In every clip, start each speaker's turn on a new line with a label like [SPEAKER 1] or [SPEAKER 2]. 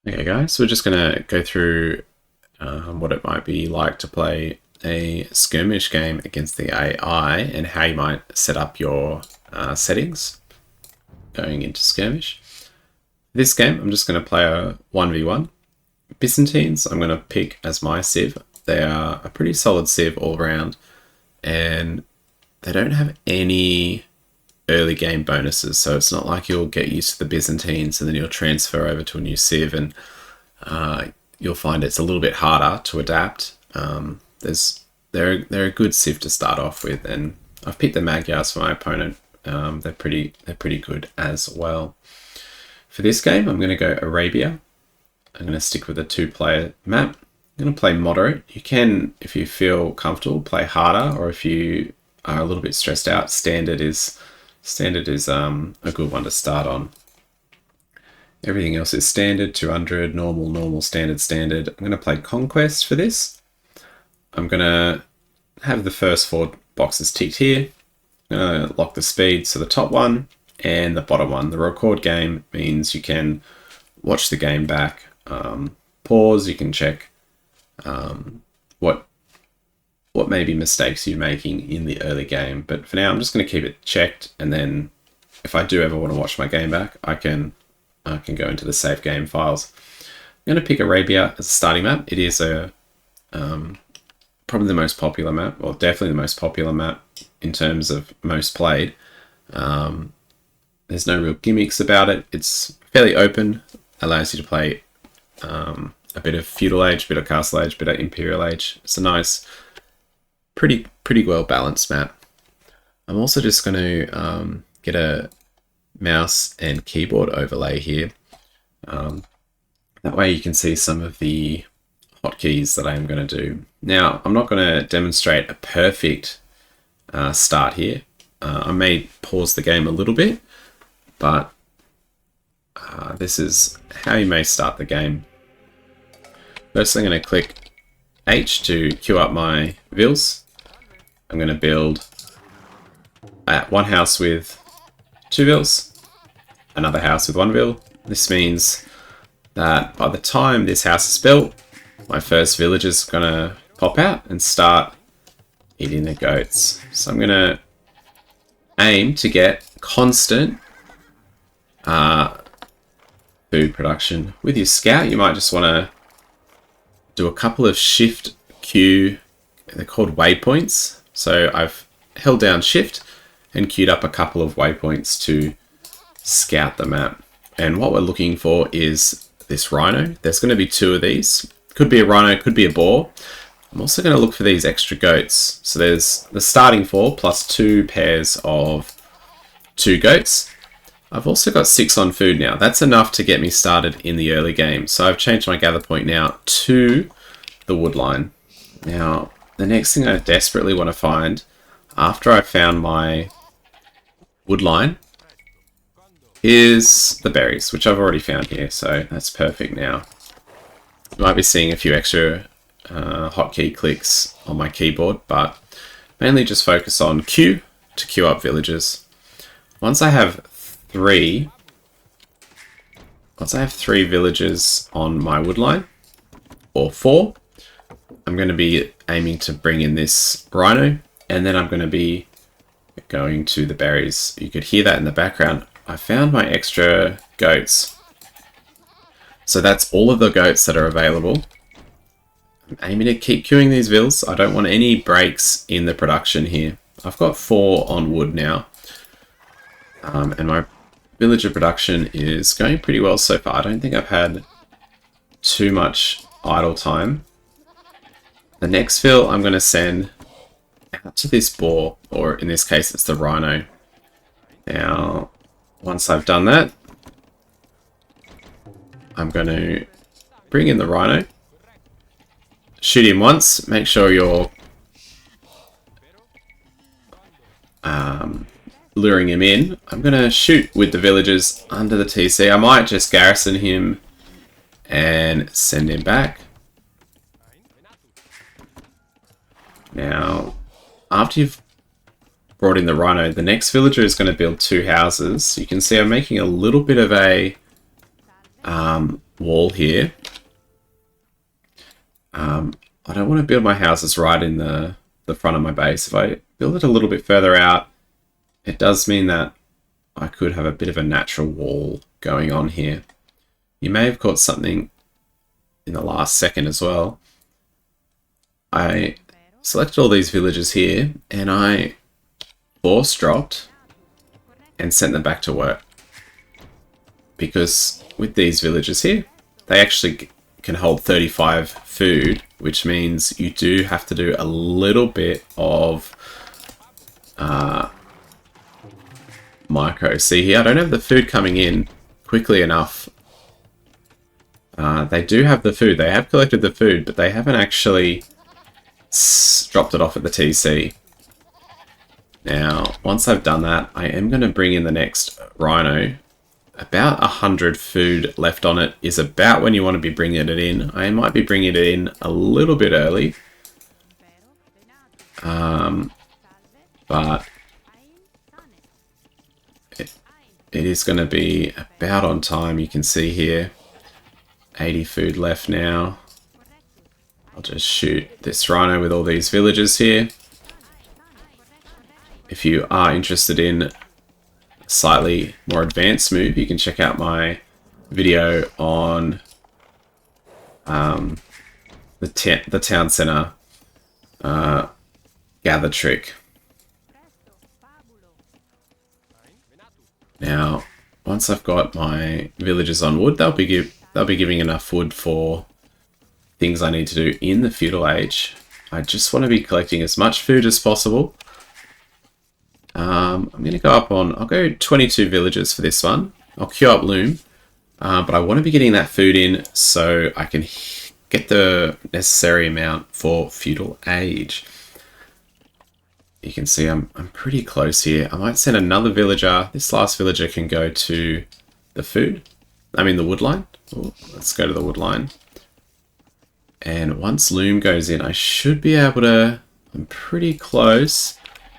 [SPEAKER 1] Okay guys, so we're just going to go through what it might be like to play a skirmish game against the AI and how you might set up your settings going into skirmish. This game, I'm just going to play a 1v1. Byzantines, I'm going to pick as my civ. They are a pretty solid civ all around, and they don't have any early game bonuses, so it's not like you'll get used to the Byzantines and then you'll transfer over to a new civ and you'll find it's a little bit harder to adapt. They're a good civ to start off with, and I've picked the Magyars for my opponent. They're pretty good as well. For this game, I'm going to go Arabia. I'm going to stick with a 2-player map. I'm going to play moderate. You can, if you feel comfortable, play harder, or if you are a little bit stressed out, standard is a good one to start on. Everything else is standard, 200, normal, standard. I'm going to play Conquest for this. I'm going to have the first 4 boxes ticked here. I'm going to lock the speed, so the top one and the bottom one. The record game means you can watch the game back, pause, you can check what maybe mistakes you're making in the early game. But for now, I'm just going to keep it checked, and then if I do ever want to watch my game back, I can go into the save game files. I'm going to pick Arabia as a starting map. It is probably the most popular map, or definitely the most popular map in terms of most played. There's no real gimmicks about it. It's fairly open, allows you to play a bit of Feudal Age, a bit of Castle Age, a bit of Imperial Age. It's a nice, pretty well balanced map. I'm also just going to get a mouse and keyboard overlay here. That way you can see some of the hotkeys that I am going to do. Now, I'm not going to demonstrate a perfect start here. I may pause the game a little bit, but this is how you may start the game. First, I'm going to click H to queue up my vills. I'm going to build one house with 2 vills, another house with 1 vill. This means that by the time this house is built, my first village is going to pop out and start eating the goats. So I'm going to aim to get constant food production. With your scout, you might just want to do a couple of shift Q, they're called waypoints. So I've held down shift and queued up a couple of waypoints to scout the map. And what we're looking for is this rhino. There's going to be 2 of these. Could be a rhino, could be a boar. I'm also going to look for these extra goats. So there's the starting 4 plus 2 pairs of 2 goats. I've also got 6 on food now. That's enough to get me started in the early game. So I've changed my gather point now to the wood line. Now, the next thing I desperately want to find, after I've found my wood line, is the berries, which I've already found here. So that's perfect now. You might be seeing a few extra hotkey clicks on my keyboard, but mainly just focus on Q to queue up villages. Once I have 3 villages on my wood line, or 4, I'm going to be aiming to bring in this rhino, and then I'm going to be going to the berries. You could hear that in the background. I found my extra goats. So that's all of the goats that are available. I'm aiming to keep queuing these vills. I don't want any breaks in the production here. I've got 4 on wood now. And my villager production is going pretty well so far. I don't think I've had too much idle time. The next vill I'm going to send out to this boar, or in this case it's the rhino. Now, once I've done that, I'm going to bring in the rhino, shoot him once, make sure you're luring him in. I'm going to shoot with the villagers under the TC. I might just garrison him and send him back. Now, after you've brought in the rhino, the next villager is going to build 2 houses. You can see I'm making a little bit of a wall here. I don't want to build my houses right in the front of my base. If I build it a little bit further out, it does mean that I could have a bit of a natural wall going on here. You may have caught something in the last second as well. I selected all these villages here and I force dropped and sent them back to work. Because with these villages here, they actually can hold 35 food, which means you do have to do a little bit of micro. See here, I don't have the food coming in quickly enough. They do have the food. They have collected the food, but they haven't actually dropped it off at the TC. Now, once I've done that, I am going to bring in the next rhino. About 100 food left on it is about when you want to be bringing it in. I might be bringing it in a little bit early. But it is going to be about on time. You can see here, 80 food left now. I'll just shoot this rhino with all these villagers here. If you are interested in a slightly more advanced move, you can check out my video on the town center gather trick. Now, once I've got my villagers on wood, they'll be giving enough wood for things I need to do in the feudal age. I just want to be collecting as much food as possible. I'm going to go up on, I'll go 22 villagers for this one. I'll queue up loom, but I want to be getting that food in so I can get the necessary amount for feudal age. You can see I'm pretty close here. I might send another villager. This last villager can go to the food. I mean the wood line. Ooh, let's go to the wood line. And once loom goes in, I should be able to, I'm pretty close.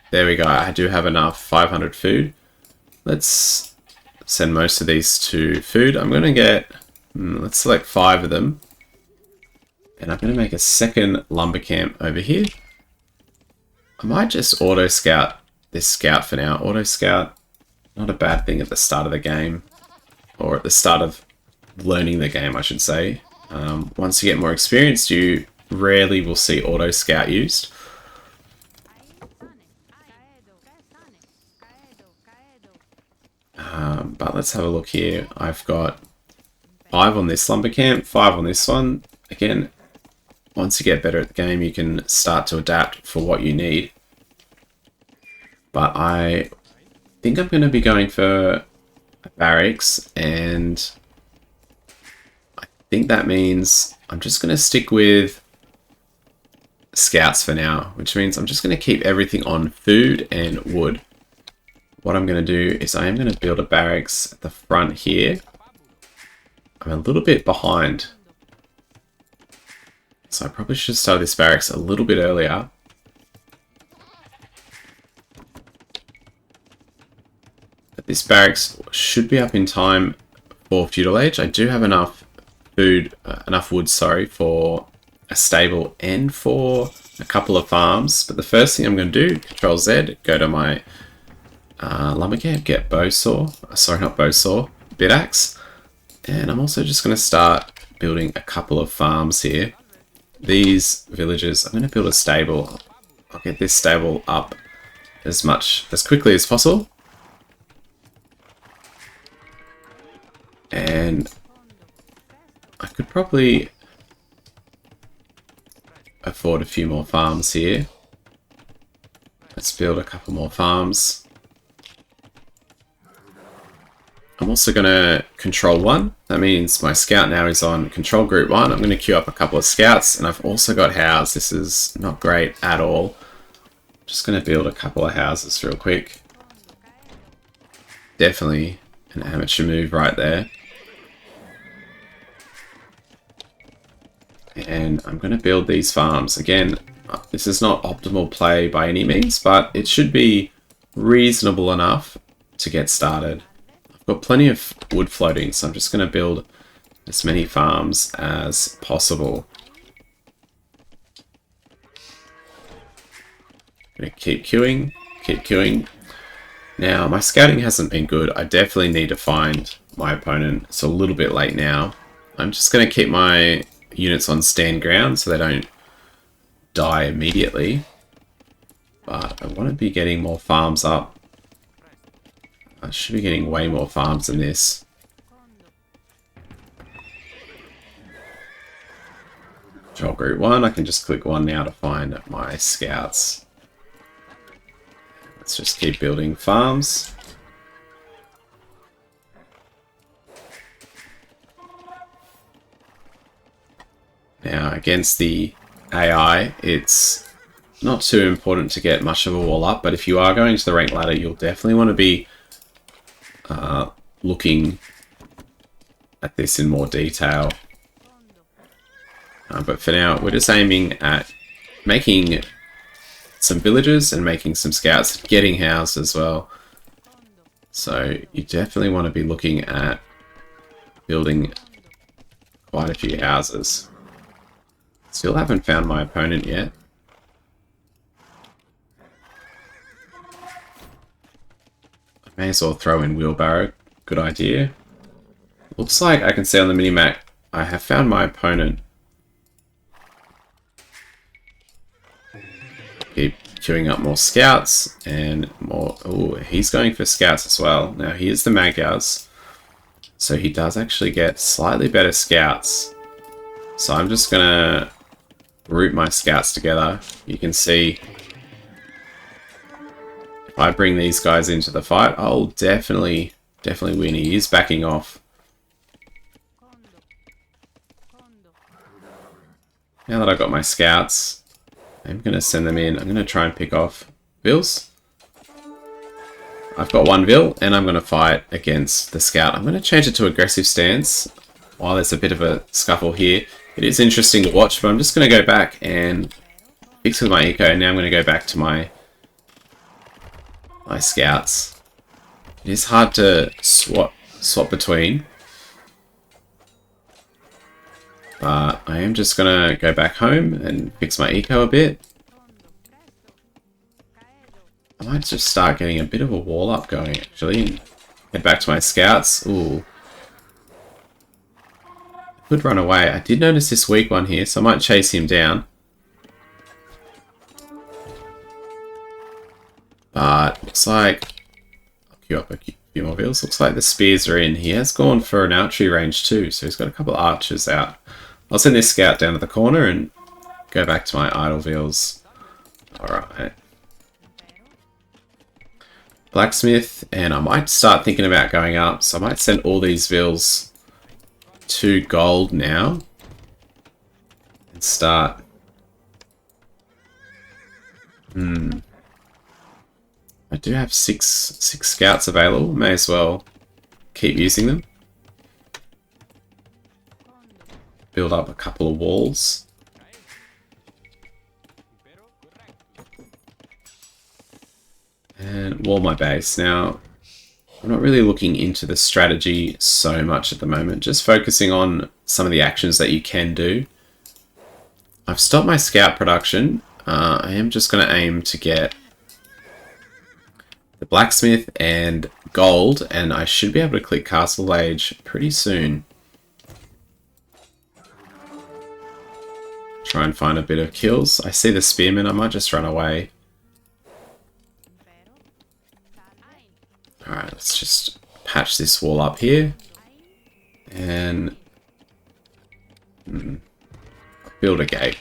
[SPEAKER 1] There we go, I do have enough, 500 food. Let's send most of these to food. I'm going to get, let's select 5 of them. And I'm going to make a second lumber camp over here. I might just auto scout this scout for now. Auto scout, not a bad thing at the start of the game. Or at the start of learning the game, I should say. Once you get more experienced, you rarely will see auto scout used. But let's have a look here. I've got 5 on this lumber camp, 5 on this one. Again, once you get better at the game, you can start to adapt for what you need. But I think I'm going to be going for a barracks, and I think that means I'm just going to stick with scouts for now, which means I'm just going to keep everything on food and wood. What I'm going to do is I am going to build a barracks at the front here. I'm a little bit behind, so I probably should start this barracks a little bit earlier. But this barracks should be up in time for feudal age. I do have enough food, enough wood, sorry, for a stable and for a couple of farms. But the first thing I'm going to do, Control Z, go to my lumber camp, get bow saw, sorry, not bow saw, bit axe, and I'm also just going to start building a couple of farms here. These villages, I'm going to build a stable. I'll get this stable up as quickly as possible, and I could probably afford a few more farms here. Let's build a couple more farms. I'm also going to control 1. That means my scout now is on control group 1. I'm going to queue up a couple of scouts, and I've also got house. This is not great at all. Just going to build a couple of houses real quick. Definitely an amateur move right there. And I'm going to build these farms. Again, this is not optimal play by any means, but it should be reasonable enough to get started. Got plenty of wood floating, so I'm just going to build as many farms as possible. Gonna keep queuing, keep queuing. Now, my scouting hasn't been good. I definitely need to find my opponent. It's a little bit late now. I'm just going to keep my units on stand ground so they don't die immediately. But I want to be getting more farms up. I should be getting way more farms than this. Control group 1. I can just click 1 now to find my scouts. Let's just keep building farms. Now, against the AI, it's not too important to get much of a wall up, but if you are going to the rank ladder, you'll definitely want to be looking at this in more detail. But for now, we're just aiming at making some villages and making some scouts, getting houses as well. So you definitely want to be looking at building quite a few houses. Still haven't found my opponent yet. I may as well throw in wheelbarrow. Good idea. Looks like I can see on the minimap I have found my opponent. Keep queuing up more scouts and more. Oh, he's going for scouts as well. Now here's the Magyars, so he does actually get slightly better scouts. So I'm just gonna route my scouts together. You can see if I bring these guys into the fight, I'll definitely win. He is backing off. Now that I've got my scouts, I'm going to send them in. I'm going to try and pick off vills. I've got one vill, and I'm going to fight against the scout. I'm going to change it to aggressive stance while there's a bit of a scuffle here. It is interesting to watch, but I'm just going to go back and fix with my eco. Now I'm going to go back to my scouts. It is hard to swap between. But I am just going to go back home and fix my eco a bit. I might just start getting a bit of a wall up going, actually, and head back to my scouts. Ooh. I could run away. I did notice this weak one here, so I might chase him down. But looks like I'll queue up a few more vills. Looks like the spears are in. He has gone for an archery range too, so he's got a couple of archers out. I'll send this scout down to the corner and go back to my idle vills. Alright. Blacksmith, and I might start thinking about going up, so I might send all these vills to gold now. And start... I do have six scouts available, may as well keep using them. Build up a couple of walls. And wall my base. Now, I'm not really looking into the strategy so much at the moment, just focusing on some of the actions that you can do. I've stopped my scout production. I am just going to aim to get the blacksmith and gold, and I should be able to click Castle Age pretty soon. Try and find a bit of kills. I see the spearmen, I might just run away. Alright, let's just patch this wall up here. And build a gate.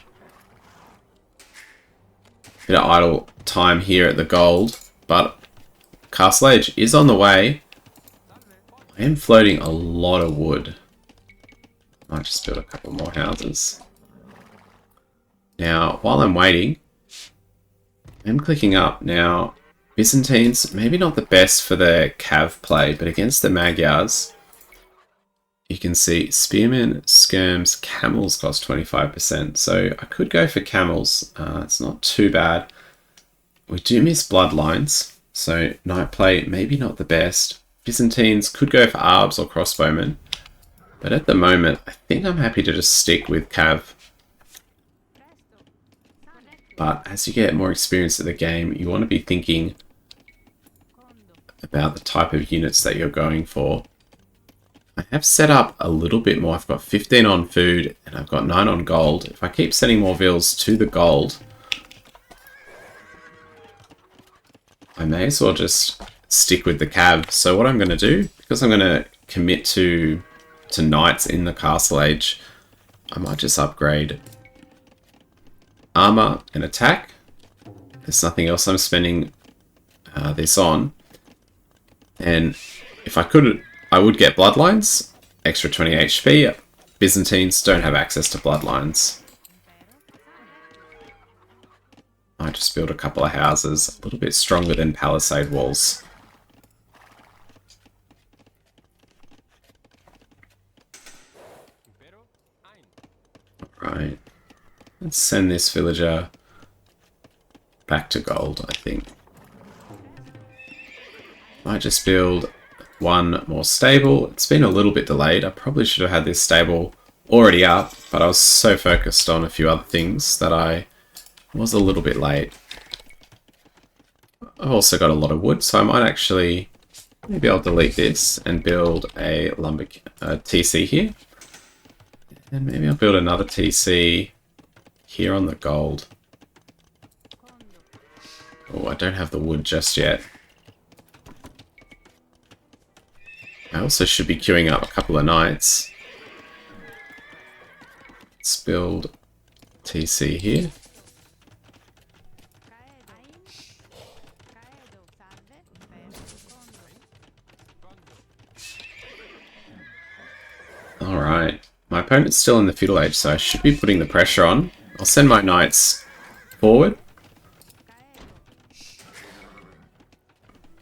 [SPEAKER 1] Bit of idle time here at the gold, but Castle Age is on the way. I am floating a lot of wood. Might just build a couple more houses. Now, while I'm waiting, I'm clicking up. Now, Byzantines, maybe not the best for the cav play, but against the Magyars, you can see spearmen, skirms, camels cost 25%. So I could go for camels. It's not too bad. We do miss bloodlines, so knight play maybe not the best. Byzantines could go for arbs or crossbowmen. But at the moment, I think I'm happy to just stick with Cav. But as you get more experience at the game, you want to be thinking about the type of units that you're going for. I have set up a little bit more. I've got 15 on food and I've got 9 on gold. If I keep sending more vills to the gold, I may as well just stick with the Cav. So what I'm going to do, because I'm going to commit to knights in the castle age, I might just upgrade armor and attack. There's nothing else I'm spending this on. And if I could, I would get bloodlines, extra 20 HP. Byzantines don't have access to bloodlines. I just build a couple of houses, a little bit stronger than palisade walls. Right, let's send this villager back to gold, I think. Might just build one more stable. It's been a little bit delayed. I probably should have had this stable already up, but I was so focused on a few other things that I was a little bit late. I've also got a lot of wood, so I might actually, maybe I'll delete this and build a lumber TC here. And maybe I'll build another TC here on the gold. Oh, I don't have the wood just yet. I also should be queuing up a couple of knights. Let's build TC here. Alright, my opponent's still in the Feudal Age, so I should be putting the pressure on. I'll send my knights forward.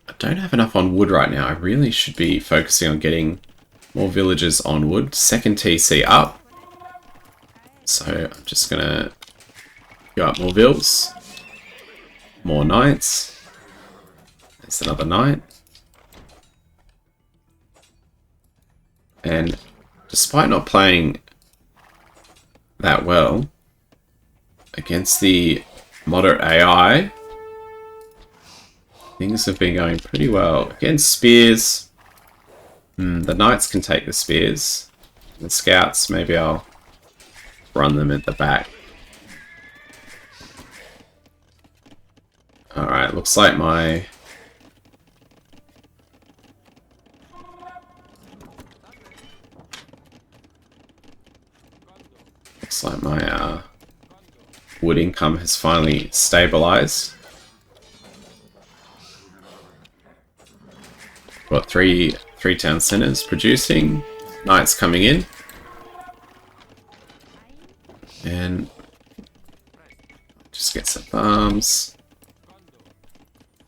[SPEAKER 1] I don't have enough on wood right now. I really should be focusing on getting more villagers on wood. Second TC up. So I'm just going to go up more vills. More knights. There's another knight. And despite not playing that well against the moderate AI, things have been going pretty well. Against spears, the knights can take the spears. The scouts, maybe I'll run them at the back. Alright, looks like my... wood income has finally stabilized. Got three town centers producing, knights coming in, and just get some farms.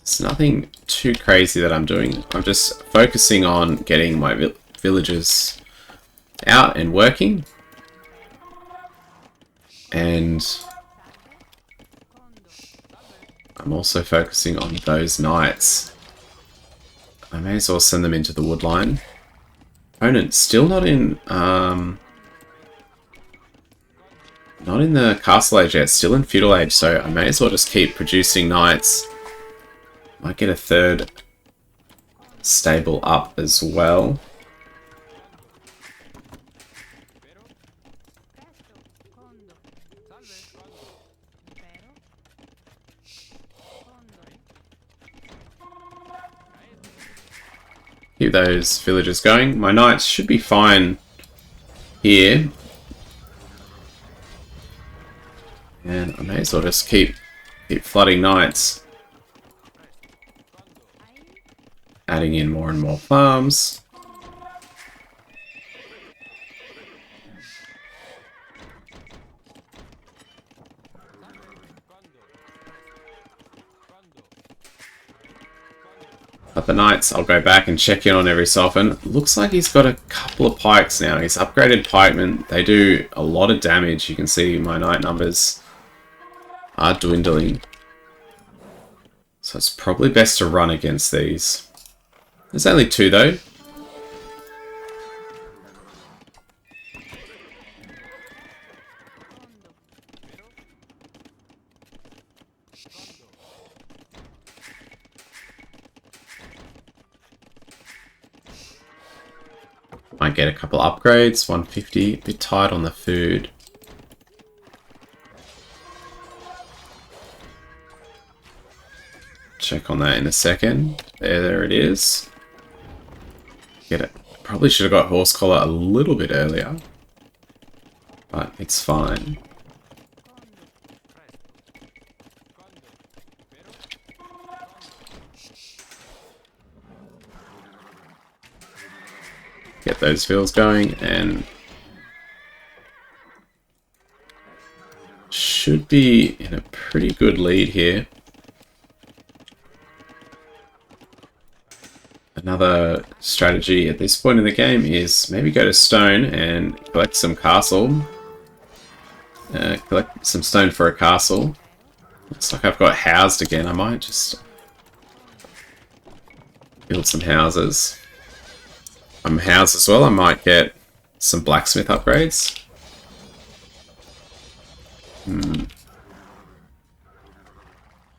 [SPEAKER 1] It's nothing too crazy that I'm doing. I'm just focusing on getting my villagers out and working, and I'm also focusing on those knights. I may as well send them into the wood line. Opponent still not in the castle age yet, still in feudal age, so I may as well just keep producing knights. Might get a third stable up as well. Keep those villagers going. My knights should be fine here. And I may as well just keep flooding knights. Adding in more and more farms. But the knights, I'll go back and check in on every so often. Looks like he's got a couple of pikes now. He's upgraded pikemen. They do a lot of damage. You can see my knight numbers are dwindling. So it's probably best to run against these. There's only two though. Might get a couple upgrades, 150, a bit tight on the food. Check on that in a second. There it is. Get it. Probably should have got horse collar a little bit earlier, but it's fine. Get those fields going and should be in a pretty good lead here. Another strategy at this point in the game is maybe go to stone and collect some castle. Collect some stone for a castle. Looks like I've got housed again. I might just build some houses. I'm housed as well. I might get some blacksmith upgrades.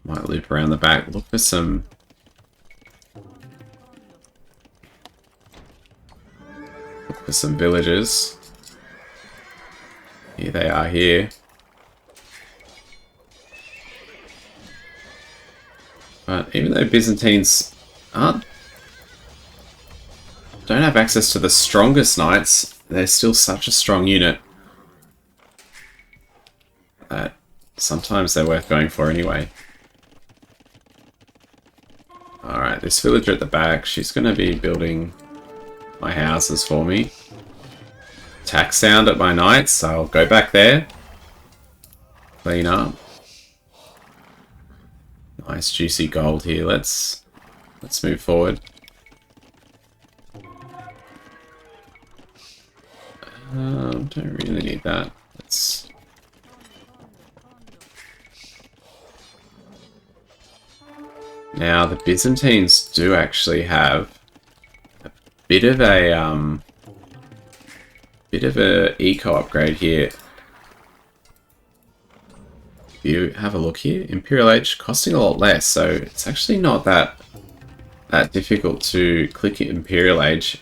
[SPEAKER 1] Might loop around the back. Look for some... villagers. Here they are here. But even though Byzantines don't have access to the strongest knights, they're still such a strong unit that sometimes they're worth going for anyway. Alright, this villager at the back, she's going to be building my houses for me. Attack sound at my knights, so I'll go back there. Clean up. Nice juicy gold here. Let's move forward. Don't really need that. Now the Byzantines do actually have a bit of a eco upgrade here. If you have a look here, Imperial Age costing a lot less, so it's actually not that difficult to click Imperial Age.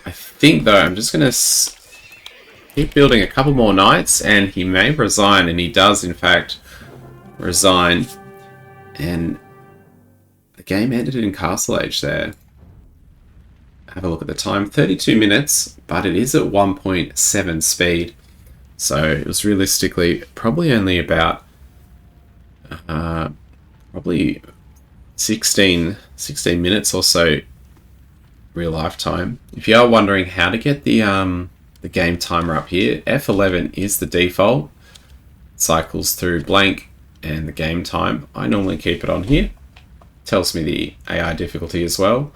[SPEAKER 1] I think though I'm just gonna keep building a couple more knights, and he may resign, and he does in fact resign, and the game ended in Castle Age there. Have a look at the time, 32 minutes, but it is at 1.7 speed, so it was realistically probably only about probably 16 minutes or so real life time. If you are wondering how to get the game timer up here, F11 is the default. It cycles through blank and the game time. I normally keep it on here. Tells me the AI difficulty as well.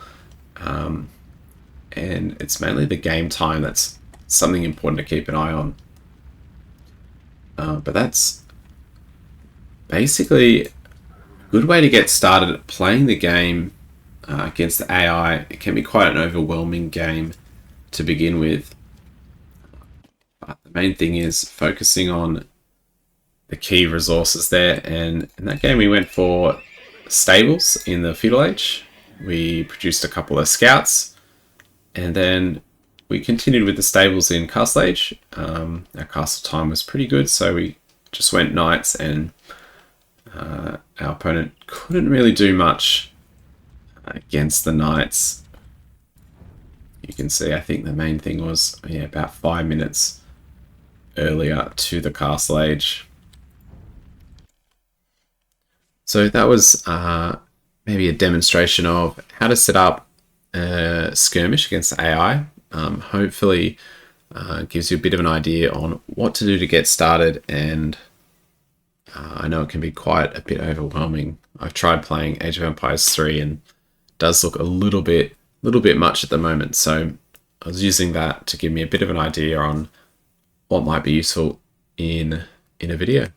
[SPEAKER 1] And it's mainly the game time that's something important to keep an eye on. But that's basically a good way to get started at playing the game against the AI. It can be quite an overwhelming game to begin with. But the main thing is focusing on the key resources there. And in that game we went for stables in the Feudal Age. We produced a couple of scouts. And then we continued with the stables in Castle Age. Our castle time was pretty good, so we just went knights, and our opponent couldn't really do much against the knights. You can see, I think the main thing was about 5 minutes earlier to the Castle Age. So that was maybe a demonstration of how to set up Skirmish Against the AI. Hopefully gives you a bit of an idea on what to do to get started, and I know it can be quite a bit overwhelming. I've tried playing Age of Empires 3 and it does look a little bit much at the moment, so I was using that to give me a bit of an idea on what might be useful in a video.